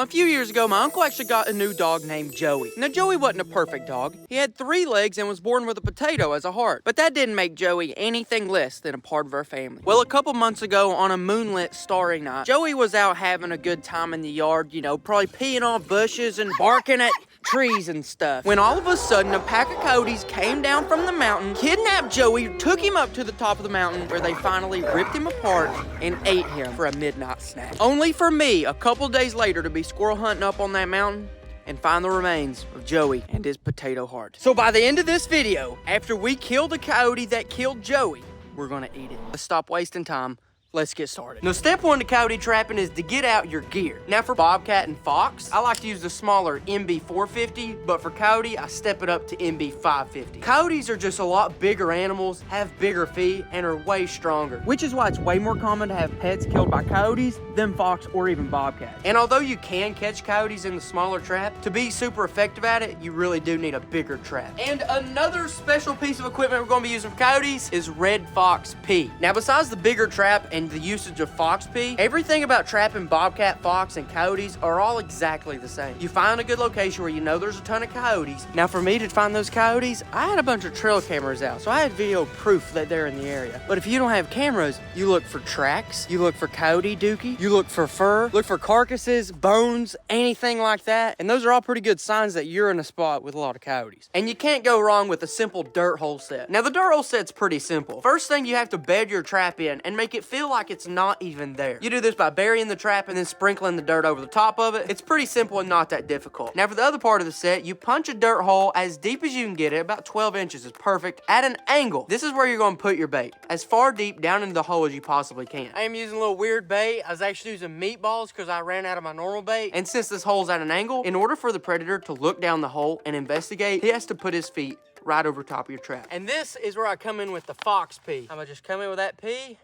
A few years ago, my uncle actually got a new dog named Joey. Now, Joey wasn't a perfect dog. He had 3 legs and was born with a potato as a heart. But that didn't make Joey anything less than a part of our family. Well, a couple months ago, on a moonlit, starry night, Joey was out having a good time in the yard, you know, probably peeing on bushes and barking at trees and stuff, when all of a sudden a pack of coyotes came down from the mountain, kidnapped Joey, took him up to the top of the mountain, where they finally ripped him apart and ate him for a midnight snack. Only for me, a couple days later, to be squirrel hunting up on that mountain and find the remains of Joey and his potato heart. So by the end of this video, after we kill the coyote that killed Joey, we're gonna eat it. Let's stop wasting time. Let's get started. Now, step 1 to coyote trapping is to get out your gear. Now, for bobcat and fox, I like to use the smaller MB 450, but for coyote, I step it up to MB 550. Coyotes are just a lot bigger animals, have bigger feet, and are way stronger, which is why it's way more common to have pets killed by coyotes than fox or even bobcat. And although you can catch coyotes in the smaller trap, to be super effective at it, you really do need a bigger trap. And another special piece of equipment we're gonna be using for coyotes is red fox pee. Now, besides the bigger trap and the usage of fox pee, everything about trapping bobcat, fox, and coyotes are all exactly the same. You find a good location where you know there's a ton of coyotes. Now, for me to find those coyotes, I had a bunch of trail cameras out, so I had video proof that they're in the area. But if you don't have cameras, you look for tracks, you look for coyote dookie, you look for fur, look for carcasses, bones, anything like that, and those are all pretty good signs that you're in a spot with a lot of coyotes. And you can't go wrong with a simple dirt hole set. Now, the dirt hole set's pretty simple. First thing, you have to bed your trap in and make it feel like it's not even there. You do this by burying the trap and then sprinkling the dirt over the top of it. It's pretty simple and not that difficult. Now, for the other part of the set, you punch a dirt hole as deep as you can get it. About 12 inches is perfect, at an angle. This is where you're going to put your bait, as far deep down into the hole as you possibly can. I am using a little weird bait. I was actually using meatballs because I ran out of my normal bait. And since this hole's at an angle, in order for the predator to look down the hole and investigate, he has to put his feet right over top of your trap. And this is where I come in with the fox pee. I'm gonna just come in with that pee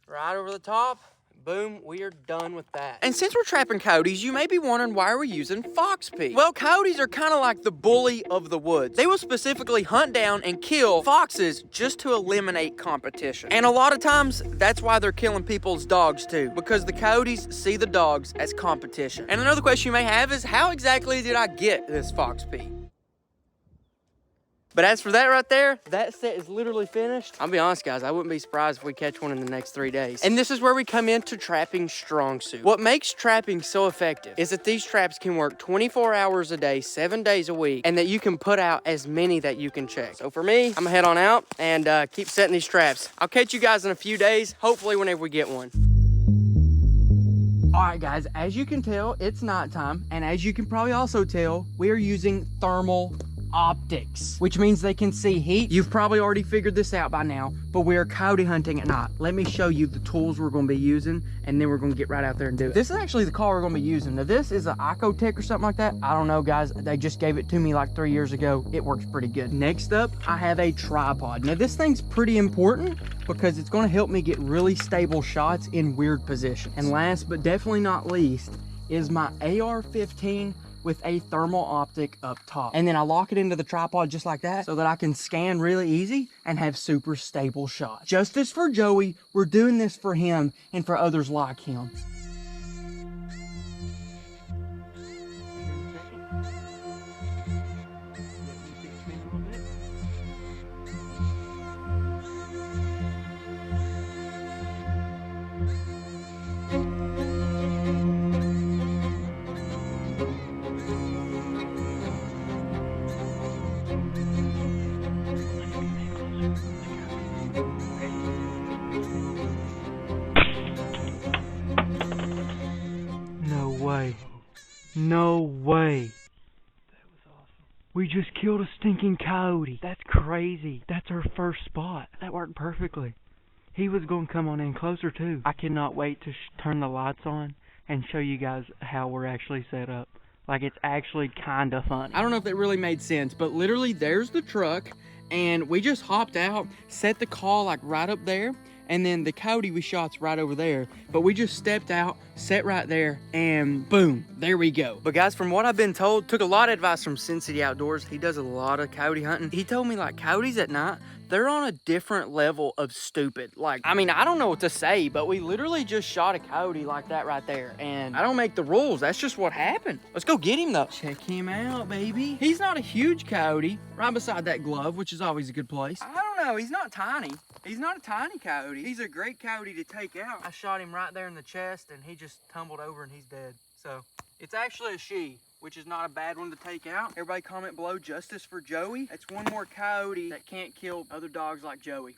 right over the top. Boom, we are done with that. And since we're trapping coyotes, you may be wondering why we're using fox pee. Well, coyotes are kind of like the bully of the woods. They will specifically hunt down and kill foxes just to eliminate competition. And a lot of times, that's why they're killing people's dogs too, because the coyotes see the dogs as competition. And another question you may have is, how exactly did I get this fox pee? But as for that right there, that set is literally finished. I'll be honest, guys, I wouldn't be surprised if we catch one in the next 3 days. And this is where we come into trapping strong suit. What makes trapping so effective is that these traps can work 24 hours a day, 7 days a week, and that you can put out as many that you can check. So for me, I'm gonna head on out and keep setting these traps. I'll catch you guys in a few days, hopefully whenever we get one. All right, guys, as you can tell, it's nighttime. And as you can probably also tell, we are using thermal optics, which means they can see heat. You've probably already figured this out by now, but we are coyote hunting at night. Let me show you the tools we're going to be using, and then we're going to get right out there and do it. This is actually the car we're going to be using. Now, this is an Icotec or something like that. I don't know, guys. They just gave it to me like 3 years ago. It works pretty good. Next up, I have a tripod. Now, this thing's pretty important because it's going to help me get really stable shots in weird positions. And last but definitely not least is my AR-15 with a thermal optic up top. And then I lock it into the tripod just like that so that I can scan really easy and have super stable shots. Justice for Joey, we're doing this for him and for others like him. No way. That was awesome. We just killed a stinking coyote. That's crazy. That's our first spot. That worked perfectly. He was going to come on in closer too. I cannot wait to turn the lights on and show you guys how we're actually set up. Like, it's actually kind of fun. I don't know if that really made sense, but literally there's the truck and we just hopped out, set the call like right up there, and then the coyote we shot's right over there. But we just stepped out, sat right there, and boom, there we go. But guys, from what I've been told, took a lot of advice from Sin City Outdoors. He does a lot of coyote hunting. He told me like coyotes at night, they're on a different level of stupid. Like, I mean, I don't know what to say, but we literally just shot a coyote like that right there. And I don't make the rules. That's just what happened. Let's go get him though. Check him out, baby. He's not a huge coyote, right beside that glove, which is always a good place. I don't know, he's not tiny. He's not a tiny coyote. He's a great coyote to take out. I shot him right there in the chest and he just tumbled over and he's dead. So it's actually a she, which is not a bad one to take out. Everybody comment below justice for Joey. That's one more coyote that can't kill other dogs like Joey.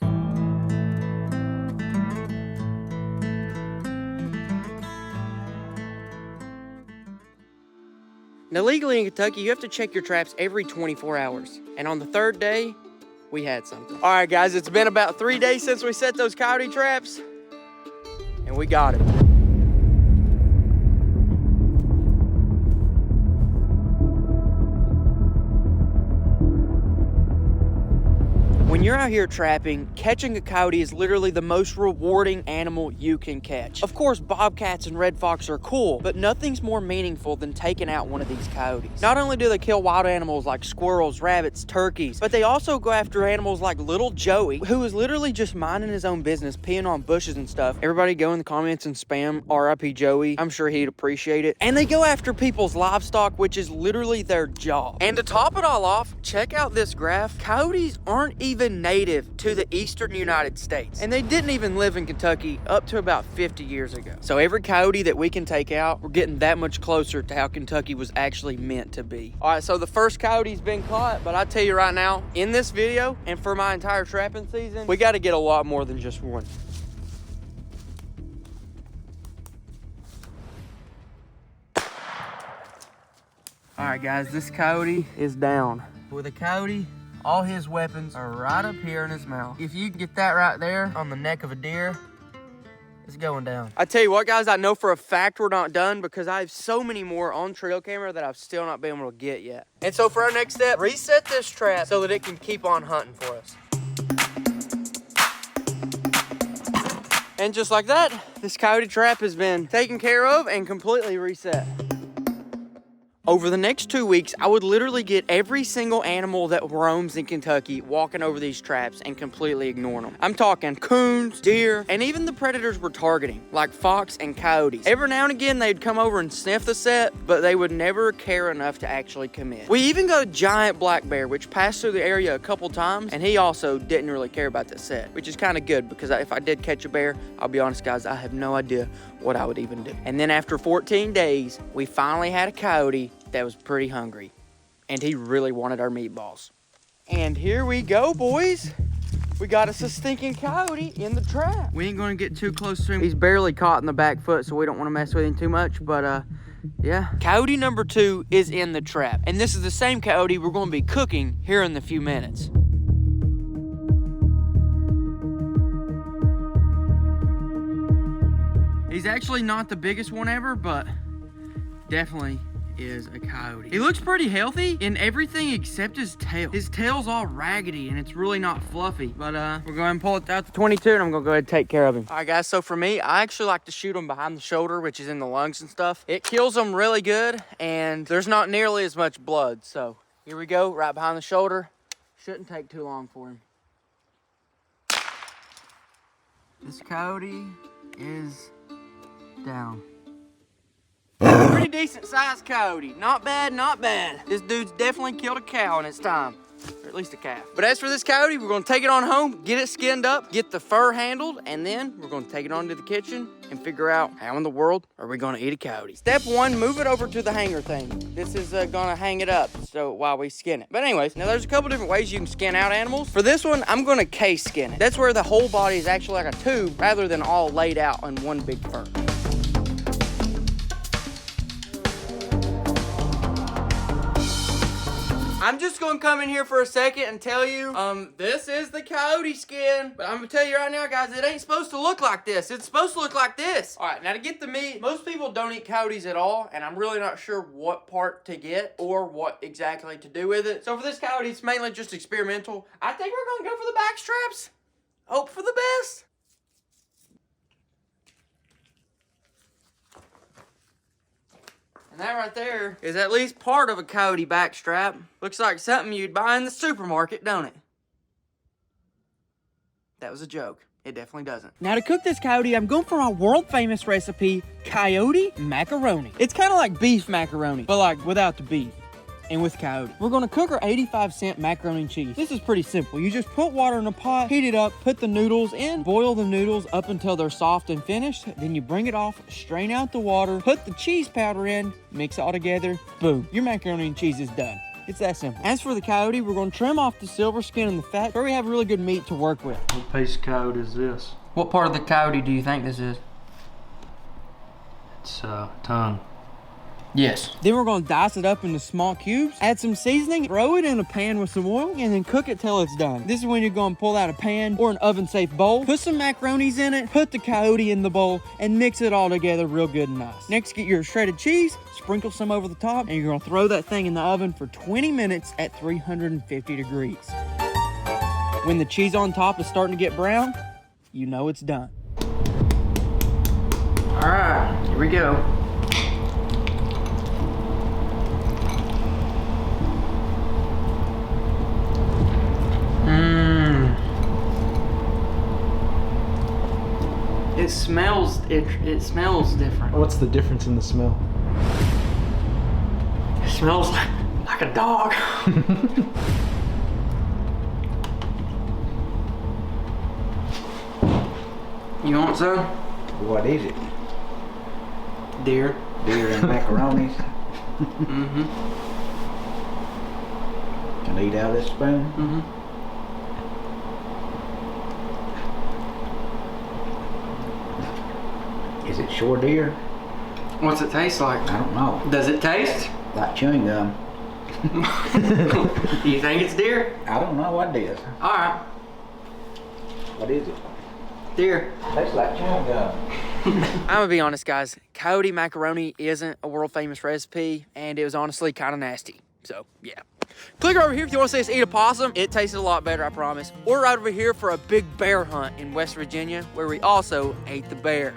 Now legally in Kentucky, you have to check your traps every 24 hours. And on the third day, we had something. All right, guys, it's been about 3 days since we set those coyote traps, and we got him. When you're out here trapping, catching a coyote is literally the most rewarding animal you can catch. Of course, bobcats and red fox are cool, but nothing's more meaningful than taking out one of these coyotes. Not only do they kill wild animals like squirrels, rabbits, turkeys, but they also go after animals like little Joey, who is literally just minding his own business, peeing on bushes and stuff. Everybody go in the comments and spam RIP Joey. I'm sure he'd appreciate it. And they go after people's livestock, which is literally their job. And to top it all off, check out this graph. Coyotes aren't even native to the eastern United States, and they didn't even live in Kentucky up to about 50 years ago. So every coyote that we can take out, we're getting that much closer to how Kentucky was actually meant to be. All right, so the first coyote's been caught, but I tell you right now, in this video and for my entire trapping season, we got to get a lot more than just one. All right, guys, this coyote is down. With a coyote, all his weapons are right up here in his mouth. If you get that right there on the neck of a deer, it's going down. I tell you what, guys, I know for a fact we're not done because I have so many more on trail camera that I've still not been able to get yet. And so for our next step, reset this trap so that it can keep on hunting for us. And just like that, this coyote trap has been taken care of and completely reset. Over the next 2 weeks, I would literally get every single animal that roams in Kentucky walking over these traps and completely ignoring them. I'm talking coons, deer, and even the predators we're targeting, like fox and coyotes. Every now and again, they'd come over and sniff the set, but they would never care enough to actually commit. We even got a giant black bear, which passed through the area a couple times, and he also didn't really care about the set, which is kind of good because if I did catch a bear, I'll be honest, guys, I have no idea what I would even do. And then after 14 days, we finally had a coyote that was pretty hungry, and he really wanted our meatballs. And here we go, boys. We got us a stinking coyote in the trap. We ain't gonna get too close to him. He's barely caught in the back foot, so we don't wanna mess with him too much, but yeah. Coyote number 2 is in the trap, and this is the same coyote we're gonna be cooking here in a few minutes. He's actually not the biggest one ever, but definitely is a coyote. He looks pretty healthy in everything except his tail. His tail's all raggedy and it's really not fluffy. But we're going to pull it out to 22 and I'm going to go ahead and take care of him. All right, guys, so for me, I actually like to shoot him behind the shoulder, which is in the lungs and stuff. It kills them really good and there's not nearly as much blood. So here we go, right behind the shoulder. Shouldn't take too long for him. This coyote is down. Pretty decent sized coyote. Not bad, not bad. This dude's definitely killed a cow in its time. Or at least a calf. But as for this coyote, we're gonna take it on home, get it skinned up, get the fur handled, and then we're gonna take it on to the kitchen and figure out how in the world are we gonna eat a coyote. Step 1, move it over to the hanger thing. This is gonna hang it up so while we skin it. But anyways, now there's a couple different ways you can skin out animals. For this one, I'm gonna case skin it. That's where the whole body is actually like a tube rather than all laid out on one big fur. I'm just gonna come in here for a second and tell you, this is the coyote skin. But I'm gonna tell you right now, guys, it ain't supposed to look like this. It's supposed to look like this. All right, now to get the meat, most people don't eat coyotes at all, and I'm really not sure what part to get or what exactly to do with it. So for this coyote, it's mainly just experimental. I think we're gonna go for the back straps. Hope for the best. And that right there is at least part of a coyote backstrap. Looks like something you'd buy in the supermarket, don't it? That was a joke. It definitely doesn't. Now to cook this coyote, I'm going for my world famous recipe, coyote macaroni. It's kind of like beef macaroni, but like without the beef and with coyote. We're gonna cook our 85-cent macaroni and cheese. This is pretty simple. You just put water in a pot, heat it up, put the noodles in, boil the noodles up until they're soft and finished. Then you bring it off, strain out the water, put the cheese powder in, mix it all together, boom. Your macaroni and cheese is done. It's that simple. As for the coyote, we're gonna trim off the silver skin and the fat, so we have really good meat to work with. What piece of coyote is this? What part of the coyote do you think this is? It's tongue. Yes. Then we're gonna dice it up into small cubes, add some seasoning, throw it in a pan with some oil, and then cook it till it's done. This is when you're gonna pull out a pan or an oven-safe bowl, put some macaronis in it, put the coyote in the bowl, and mix it all together real good and nice. Next, get your shredded cheese, sprinkle some over the top, and you're gonna throw that thing in the oven for 20 minutes at 350 degrees. When the cheese on top is starting to get brown, you know it's done. All right, here we go. It smells different. What's the difference in the smell? It smells like a dog. You want some? What is it? Deer. Deer and macaronis. Mm-hmm. Can I eat out of this spoon? Mm-hmm. Is it shore deer? What's it taste like? I don't know. Does it taste? Like chewing gum. Do you think it's deer? I don't know what it is. All right. What is it? Deer. Tastes like chewing gum. I'm gonna be honest, guys. Coyote macaroni isn't a world famous recipe, and it was honestly kind of nasty. So, yeah. Click over here if you want to see us eat a possum. It tasted a lot better, I promise. Or right over here for a big bear hunt in West Virginia, where we also ate the bear.